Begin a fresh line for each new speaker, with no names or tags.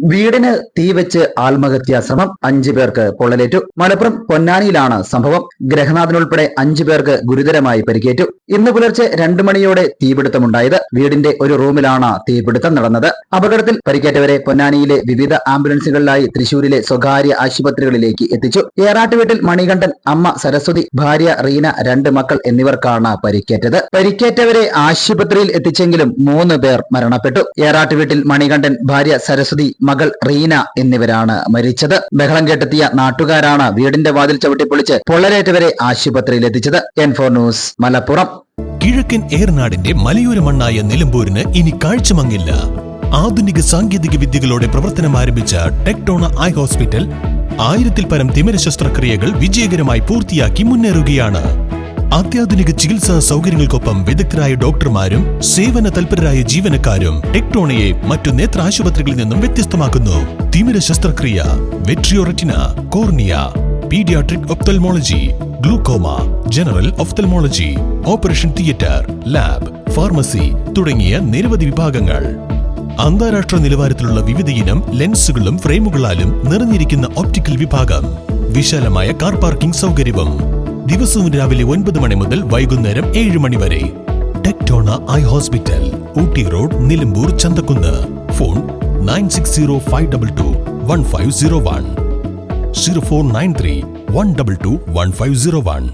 വീടിന് തീവെച്ച് ആത്മഹത്യാശ്രമം, 5 പേർക്ക് പൊള്ളലേറ്റു. മലപ്പുറം പൊന്നാനിയിലാണ് സംഭവം. ഗ്രഹനാഥനുൾപ്പെടെ 5 പേർക്ക് ഗുരുതരമായി പരിക്കേറ്റു. ഇന്ന് പുലർച്ചെ 2 മണിയോടെ തീപിടുത്തമുണ്ടായത്. വീടിന്റെ ഒരു റൂമിലാണ് തീപിടുത്തം നടന്നത്. അപകടത്തിൽ പരിക്കേറ്റവരെ പൊന്നാനിയിലെ വിവിധ ആംബുലൻസുകളിലായി തൃശൂരിലെ സ്വകാര്യ ആശുപത്രികളിലേക്ക് എത്തിച്ചു. ഏറാട്ടുവീട്ടിൽ മണികണ്ഠൻ, അമ്മ സരസ്വതി, ഭാര്യ റീന, 2 മക്കൾ എന്നിവർക്കാണ് പരിക്കേറ്റത്. പരിക്കേറ്റവരെ ആശുപത്രിയിൽ എത്തിച്ചെങ്കിലും 3 പേർ മരണപ്പെട്ടു. ഏറാട്ടുവീട്ടിൽ മണികണ്ഠൻ, ഭാര്യ സരസ്വതി, മകൾ റീന എന്നിവരാണ് മരിച്ചത്. ബഹളം കേട്ടെത്തിയ നാട്ടുകാരാണ് വീടിന്റെ വാതിൽ ചവിട്ടിപ്പൊളിച്ച് പൊള്ളലേറ്റവരെ ആശുപത്രിയിൽ എത്തിച്ചത്. N4 news, Malappuram.
കിഴക്കൻ ഏറനാടിന്റെ മലയോര മണ്ണായ നിലമ്പൂരിന് ഇനി കാഴ്ചമങ്ങില്ല. ആധുനിക സാങ്കേതിക വിദ്യകളോടെ പ്രവർത്തനം ആരംഭിച്ച ടെക്ടോണ ഐ ഹോസ്പിറ്റൽ 1000-ൽ പരം തിമിര ശസ്ത്രക്രിയകൾ വിജയകരമായി പൂർത്തിയാക്കി മുന്നേറുകയാണ്. അത്യാധുനിക ചികിത്സാ സൗകര്യങ്ങൾക്കൊപ്പം വിദഗ്ധരായ ഡോക്ടർമാരും സേവന തൽപരരായ ജീവനക്കാരും ടെക്ടോണയെ മറ്റു നേത്ര ആശുപത്രികളിൽ നിന്നും വ്യത്യസ്തമാക്കുന്നു. തിമിര ശസ്ത്രക്രിയ, vitreoretina, cornea, paediatric ophthalmology, glaucoma, general ophthalmology, operation theatre, lab, pharmacy തുടങ്ങിയ നിരവധി വിഭാഗങ്ങൾ. അന്താരാഷ്ട്ര നിലവാരത്തിലുള്ള വിവിധയിനം ലെൻസുകളും ഫ്രെയിമുകളാലും നിറഞ്ഞിരിക്കുന്ന ഒപ്റ്റിക്കൽ വിഭാഗം, വിശാലമായ കാർ പാർക്കിംഗ് സൗകര്യവും. ദിവസവും രാവിലെ 9 മണി മുതൽ വൈകുന്നേരം 7 മണി വരെ. ടെക്ടോണ eye hospital, Ooty road, Nilambur, Chanthakunnu. Phone 9605221501, 0493 122 1501.